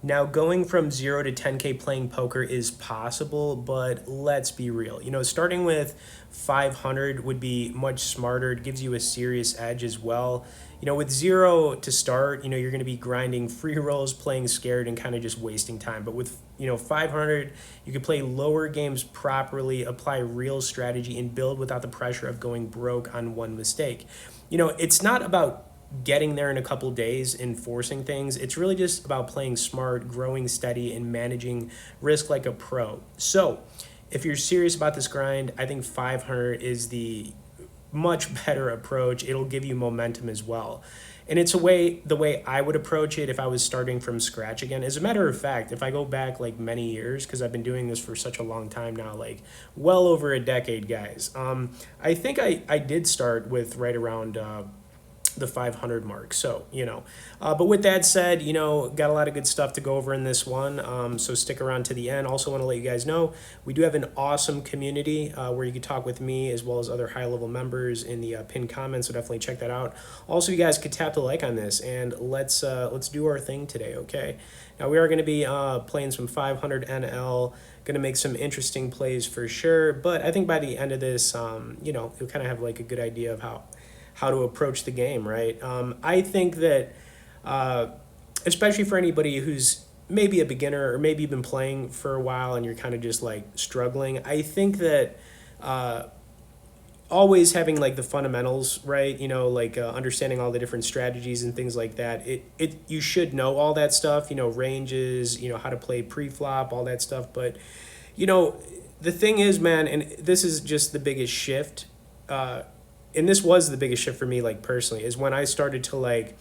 Now, going from 0 to 10K playing poker is possible, but let's be real. Starting with 500 would be much smarter. It gives you a serious edge as well. With 0 to start, you're going to be grinding free rolls, playing scared, and kind of just wasting time. But with, 500, you can play lower games properly, apply real strategy, and build without the pressure of going broke on one mistake. It's not about getting there in a couple days and forcing things. It's really just about playing smart, growing steady, and managing risk like a pro. So if you're serious about this grind, I think 500 is the much better approach. It'll give you momentum as well. And it's the way I would approach it if I was starting from scratch again. As a matter of fact, if I go back like many years, because I've been doing this for such a long time now, like well over a decade, guys. I think I did start with right around the 500 mark. So, but with that said, got a lot of good stuff to go over in this one. So stick around to the end. Also want to let you guys know, we do have an awesome community where you can talk with me as well as other high level members in the pinned comments. So definitely check that out. Also, you guys could tap the like on this and let's do our thing today. Okay. Now we are going to be playing some 500 NL, going to make some interesting plays for sure. But I think by the end of this, you'll kind of have like a good idea of how to approach the game, right? I think that, especially for anybody who's maybe a beginner or maybe you've been playing for a while and you're kind of just like struggling, I think that always having like the fundamentals, right? Understanding all the different strategies and things like that. You should know all that stuff, ranges, how to play pre-flop, all that stuff. But, the thing is, man, and this is just the biggest shift, and this was the biggest shift for me, like personally, is when I started to like,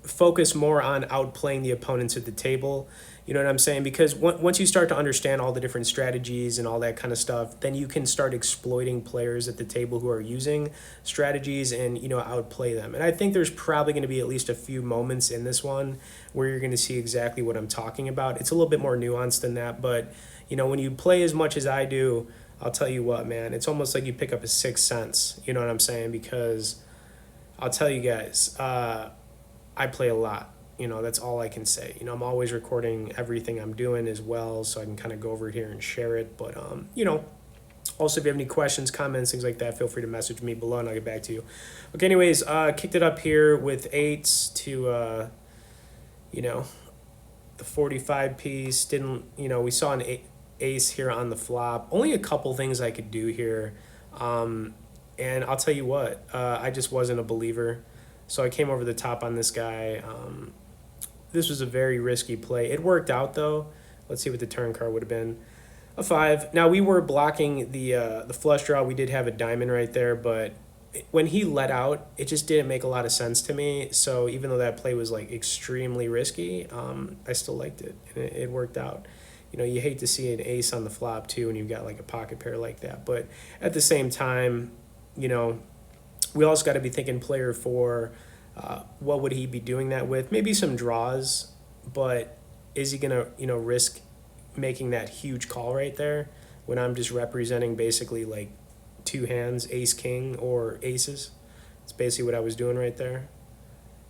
focus more on outplaying the opponents at the table. You know what I'm saying? Because once you start to understand all the different strategies and all that kind of stuff, then you can start exploiting players at the table who are using strategies and, outplay them. And I think there's probably going to be at least a few moments in this one where you're going to see exactly what I'm talking about. It's a little bit more nuanced than that, but, when you play as much as I do, I'll tell you what, man, it's almost like you pick up a sixth sense. You know what I'm saying? Because I'll tell you guys, I play a lot. That's all I can say. I'm always recording everything I'm doing as well, so I can kind of go over here and share it. But, also if you have any questions, comments, things like that, feel free to message me below and I'll get back to you. Okay, anyways, kicked it up here with eights to, the 45 piece. Didn't, we saw an ace here on the flop. Only a couple things I could do here. And I'll tell you what, I just wasn't a believer. So I came over the top on this guy. This was a very risky play. It worked out though. Let's see what the turn card would have been. A 5. Now we were blocking the flush draw. We did have a diamond right there, but when he let out, it just didn't make a lot of sense to me. So even though that play was like extremely risky, I still liked it and it worked out. You hate to see an ace on the flop too when you've got like a pocket pair like that. But at the same time, we also got to be thinking player 4, what would he be doing that with? Maybe some draws, but is he going to, risk making that huge call right there when I'm just representing basically like 2 hands, ace, king, or aces? It's basically what I was doing right there.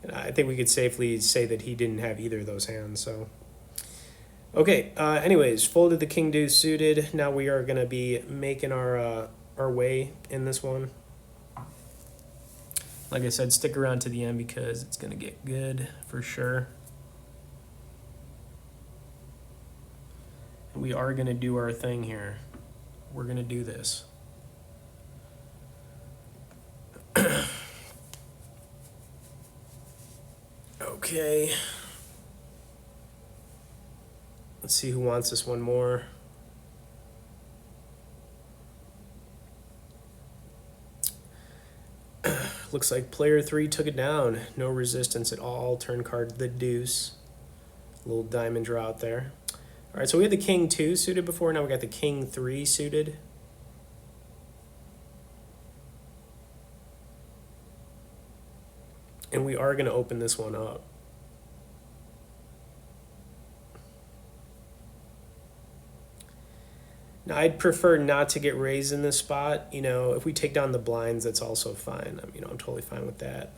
And I think we could safely say that he didn't have either of those hands, so... Okay, anyways, folded the king deuce suited. Now we are going to be making our way in this one. Like I said, stick around to the end because it's going to get good for sure. We are going to do our thing here. We're going to do this. Okay. Let's see who wants this one more. Looks like player 3 took it down. No resistance at all. Turn card the deuce. Little diamond draw out there. All right, so we had the king 2 suited before. Now we got the king 3 suited. And we are going to open this one up. Now, I'd prefer not to get raised in this spot. If we take down the blinds, that's also fine. I'm totally fine with that.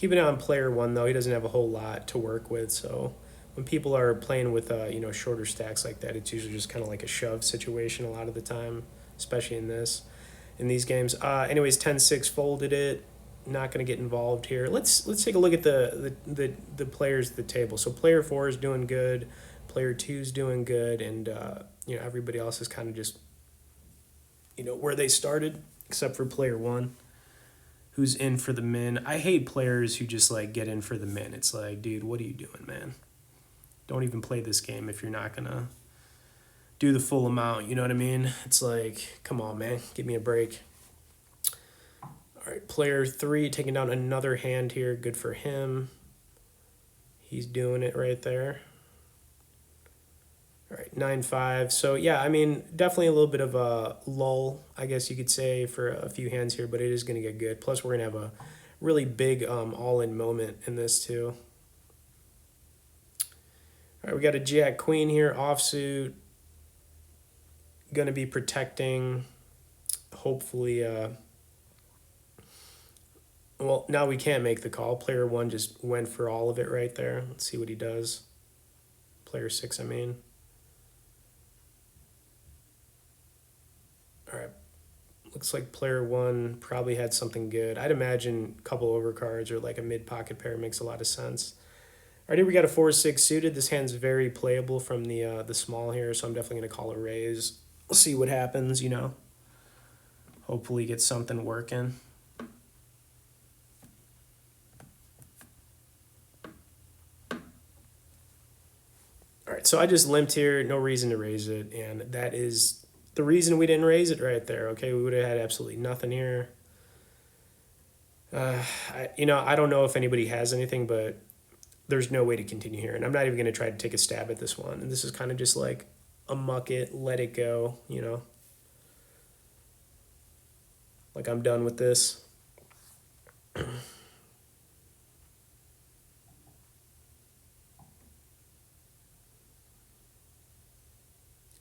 Keep it on player one though. He doesn't have a whole lot to work with, so when people are playing with shorter stacks like that, it's usually just kind of like a shove situation a lot of the time, especially in these games. Anyways, 10-6 folded it. Not going to get involved here. Let's take a look at the players at the table. So player four is doing good, player two is doing good, and everybody else is kind of just where they started, except for player one, who's in for the min. I hate players who just like get in for the min. It's like, dude, what are you doing, man? Don't even play this game if you're not gonna do the full amount. You know what I mean? It's like, come on, man, give me a break. All right, player three taking down another hand here. Good for him. He's doing it right there. All right, 9-5. So yeah, I mean, definitely a little bit of a lull, I guess you could say, for a few hands here, but it is going to get good. Plus, we're going to have a really big all-in moment in this too. All right, we got a jack queen here, offsuit. Going to be protecting, hopefully. Well, now we can't make the call. Player one just went for all of it right there. Let's see what he does. Player six, I mean. All right. Looks like player one probably had something good. I'd imagine a couple overcards or like a mid-pocket pair makes a lot of sense. All right, here we got a 4-6 suited. This hand's very playable from the small here, so I'm definitely going to call a raise. We'll see what happens, Hopefully get something working. All right, so I just limped here. No reason to raise it, and that is the reason we didn't raise it right there, okay? We would have had absolutely nothing here. I don't know if anybody has anything, but there's no way to continue here. And I'm not even going to try to take a stab at this one. And this is kind of just like a muck it, let it go, Like I'm done with this.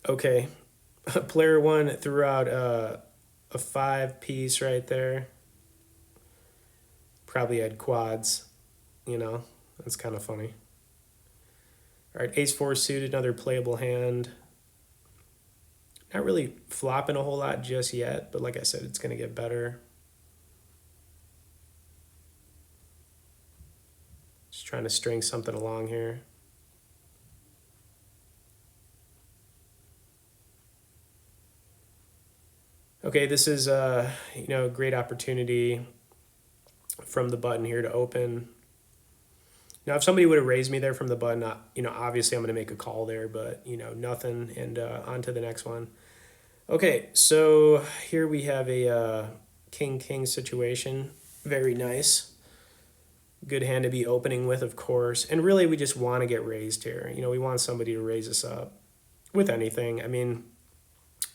Okay. Player one threw out a 5-piece right there. Probably had quads, That's kind of funny. All right, ace-4 suited, another playable hand. Not really flopping a whole lot just yet, but like I said, it's going to get better. Just trying to string something along here. Okay, this is a great opportunity from the button here to open. Now, if somebody would have raised me there from the button, obviously I'm going to make a call there, but, nothing, and on to the next one. Okay, so here we have a king-king situation. Very nice. Good hand to be opening with, of course. And really, we just want to get raised here. We want somebody to raise us up with anything. I mean,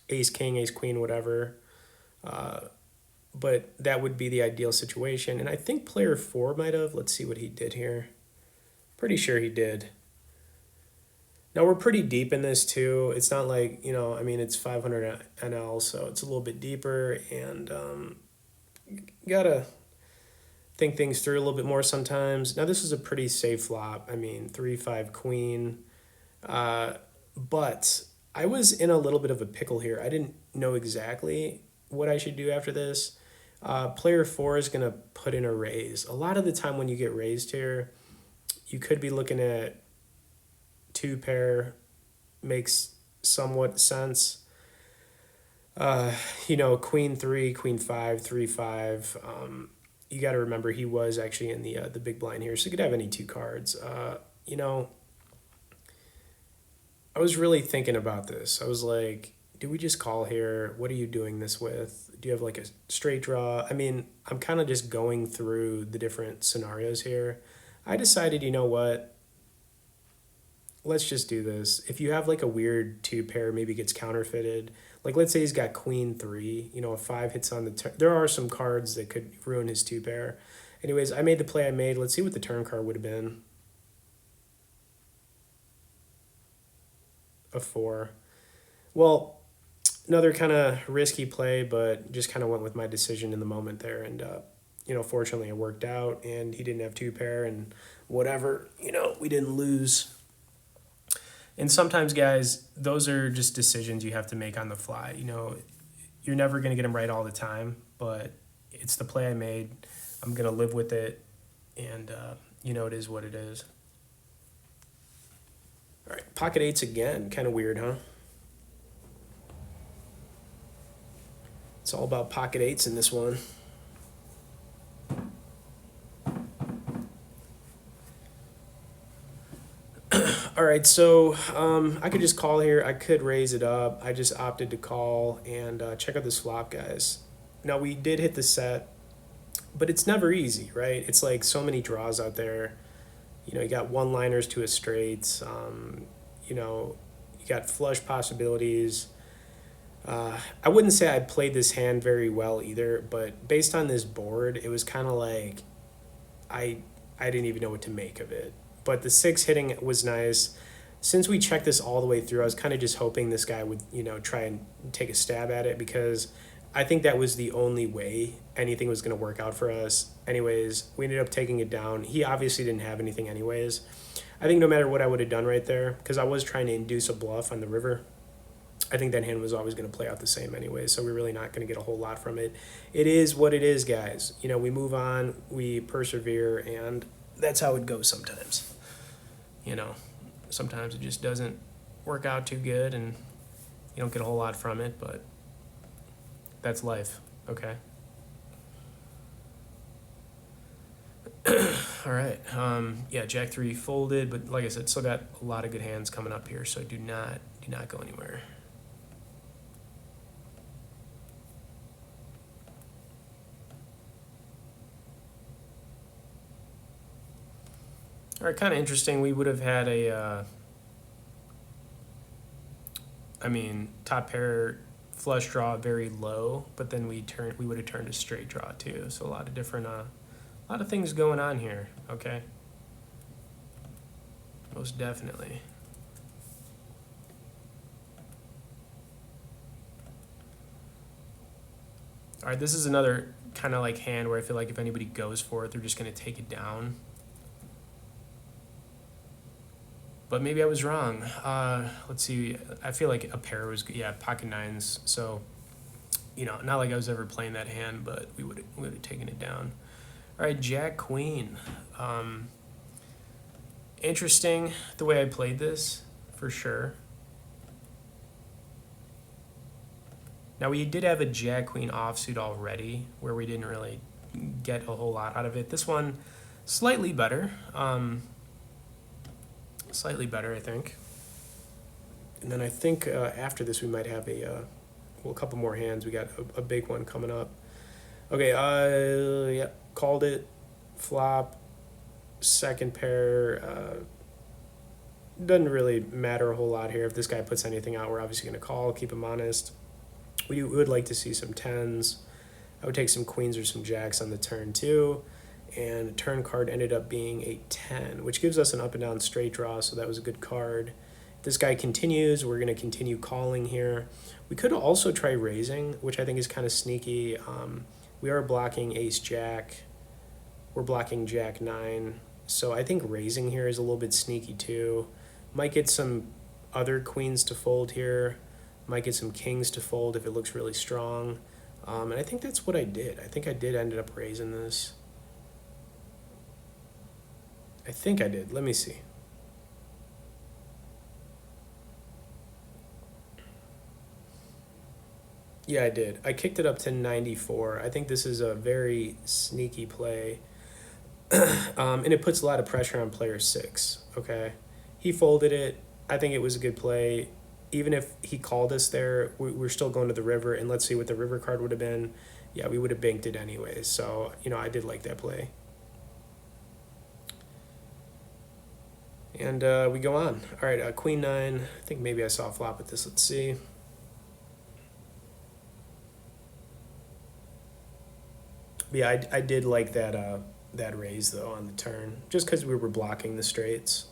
ace-king, ace-queen, whatever. But that would be the ideal situation. And I think player four might have. Let's see what he did here. Pretty sure he did. Now, we're pretty deep in this, too. It's not like, it's 500 NL, so it's a little bit deeper. And got to think things through a little bit more sometimes. Now, this is a pretty safe flop. 3-5 queen. But I was in a little bit of a pickle here. I didn't know exactly what I should do after this. Player four is going to put in a raise. A lot of the time when you get raised here, you could be looking at two pair, makes somewhat sense. Queen 3, queen 5, 3-5. You got to remember he was actually in the big blind here, so you could have any two cards. I was really thinking about this. I was like, do we just call here? What are you doing this with? Do you have like a straight draw? I'm kind of just going through the different scenarios here. I decided, you know what? Let's just do this. If you have like a weird two pair, maybe gets counterfeited. Like let's say he's got queen 3, a 5 hits on the turn. There are some cards that could ruin his two pair. Anyways, I made the play I made. Let's see what the turn card would have been. A 4. Well, another kind of risky play, but just kind of went with my decision in the moment there. And fortunately it worked out and he didn't have two pair and whatever, we didn't lose. And sometimes, guys, those are just decisions you have to make on the fly. You're never going to get them right all the time, but it's the play I made. I'm going to live with it, and, it is what it is. All right, pocket eights again. Kind of weird, huh? It's all about pocket eights in this one. All right, so I could just call here. I could raise it up. I just opted to call and check out this flop, guys. Now, we did hit the set, but it's never easy, right? It's like so many draws out there. You got one-liners to a straight. You got flush possibilities. I wouldn't say I played this hand very well either, but based on this board, it was kind of like I I didn't even know what to make of it. But the six hitting was nice. Since we checked this all the way through, I was kind of just hoping this guy would, try and take a stab at it because I think that was the only way anything was going to work out for us. Anyways, we ended up taking it down. He obviously didn't have anything anyways. I think no matter what I would have done right there, because I was trying to induce a bluff on the river, I think that hand was always going to play out the same anyway, so we're really not going to get a whole lot from it. It is what it is, guys. We move on, we persevere, and that's how it goes sometimes. Sometimes it just doesn't work out too good, and you don't get a whole lot from it, but that's life, okay? All right. Yeah, Jack 3 folded, but like I said, still got a lot of good hands coming up here, so do not go anywhere. All right, kind of interesting. We would have had a, top pair flush draw very low, but then we would have turned a straight draw too. So a lot of different, a lot of things going on here. Okay, most definitely. All right, this is another kind of like hand where I feel like if anybody goes for it, they're just going to take it down. But maybe I was wrong. Let's see. I feel like a pair was, pocket nines. So, not like I was ever playing that hand, but we would have taken it down. All right, Jack Queen. Interesting the way I played this, for sure. Now, we did have a Jack Queen offsuit already, where we didn't really get a whole lot out of it. This one, slightly better. Slightly better, I think. And then I think after this we might have a couple more hands. We got a big one coming up. Okay, yeah, called it. Flop, second pair. Doesn't really matter a whole lot here. If this guy puts anything out, we're obviously going to call, keep him honest. We would like to see some tens. I would take some queens or some jacks on the turn too. And turn card ended up being a 10, which gives us an up and down straight draw, so that was a good card. If this guy continues, we're going to continue calling here. We could also try raising, which I think is kind of sneaky. We are blocking ace-jack. We're blocking jack-9, so I think raising here is a little bit sneaky too. Might get some other queens to fold here. Might get some kings to fold if it looks really strong. And I think that's what I did. I think I did end up raising this. I think I did. Let me see. Yeah, I did. I kicked it up to 94. I think this is a very sneaky play. And it puts a lot of pressure on player 6, okay? He folded it. I think it was a good play. Even if he called us there, we're still going to the river, and let's see what the river card would have been. Yeah, we would have banked it anyways. So, I did like that play. And we go on. All right, queen 9. I think maybe I saw a flop with this. Let's see. But yeah, I did like that raise, though, on the turn, just because we were blocking the straights.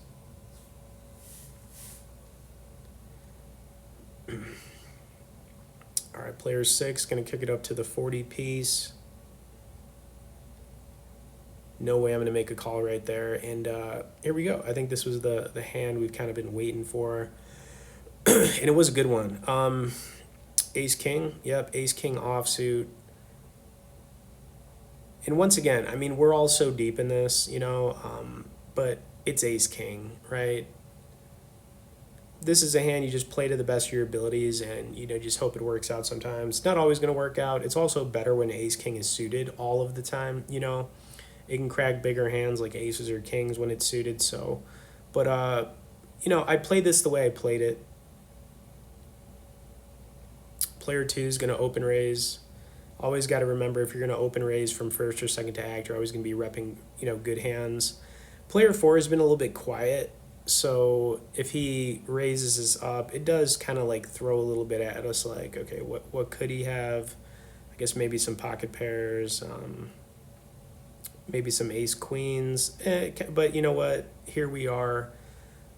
All right, player 6 going to kick it up to the 40 piece. No way I'm going to make a call right there. And here we go. I think this was the hand we've kind of been waiting for. And it was a good one. Ace King. Yep, Ace King offsuit. And once again, I mean, we're all so deep in this, but it's Ace King, right? This is a hand you just play to the best of your abilities and, just hope it works out sometimes. It's not always going to work out. It's also better when Ace King is suited all of the time, It can crack bigger hands like aces or kings when it's suited, so. But, I played this the way I played it. Player 2 is going to open raise. Always got to remember, if you're going to open raise from first or second to act, you're always going to be repping, good hands. Player 4 has been a little bit quiet, so if he raises this up, it does kind of like throw a little bit at us, like, okay, what could he have? I guess maybe some pocket pairs, maybe some ace queens. But you know what? Here we are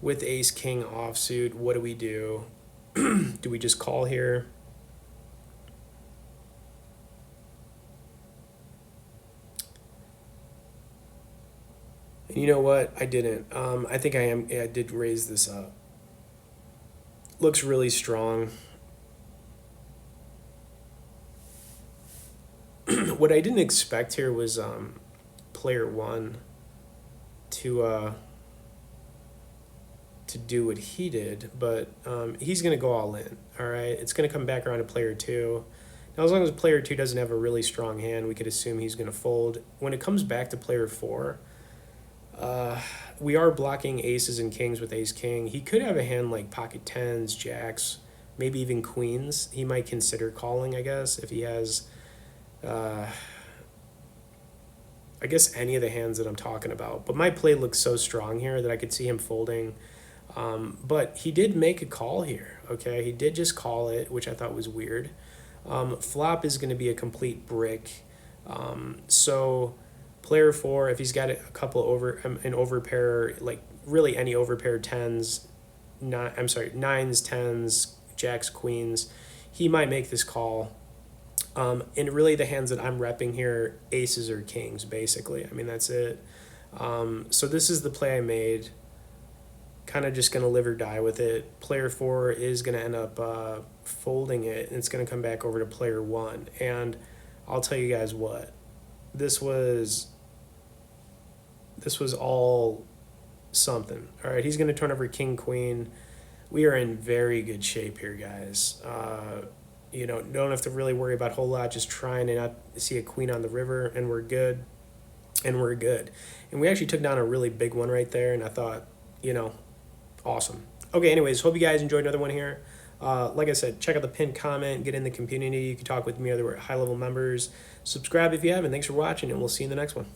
with ace king offsuit. What do we do? Do we just call here? You know what? I didn't. I think I did raise this up. Looks really strong. What I didn't expect here was player 1 to do what he did, but he's going to go all in. All right, it's going to come back around to player 2. Now, as long as player 2 doesn't have a really strong hand, we could assume he's going to fold. When it comes back to player 4, we are blocking aces and kings with ace king. He could have a hand like pocket tens, jacks, maybe even queens. He might consider calling, I guess, if he has, I guess, any of the hands that I'm talking about. But my play looks so strong here that I could see him folding. But he did make a call here, okay? He did just call it, which I thought was weird. Flop is going to be a complete brick. So player 4, if he's got a couple an overpair, like really any overpair tens, nines, tens, jacks, queens, he might make this call. And really the hands that I'm repping here, aces or kings, basically. I mean, that's it. So this is the play I made. Kind of just going to live or die with it. Player 4 is going to end up folding it, and it's going to come back over to player 1. And I'll tell you guys what, this was all something. All right, he's going to turn over king, queen. We are in very good shape here, guys. Don't have to really worry about a whole lot, just trying to not see a queen on the river, and we're good. And we're good. And we actually took down a really big one right there, and I thought, awesome. Okay, anyways, hope you guys enjoyed another one here. Like I said, check out the pinned comment, get in the community. You can talk with me, other high-level members. Subscribe if you haven't. Thanks for watching, and we'll see you in the next one.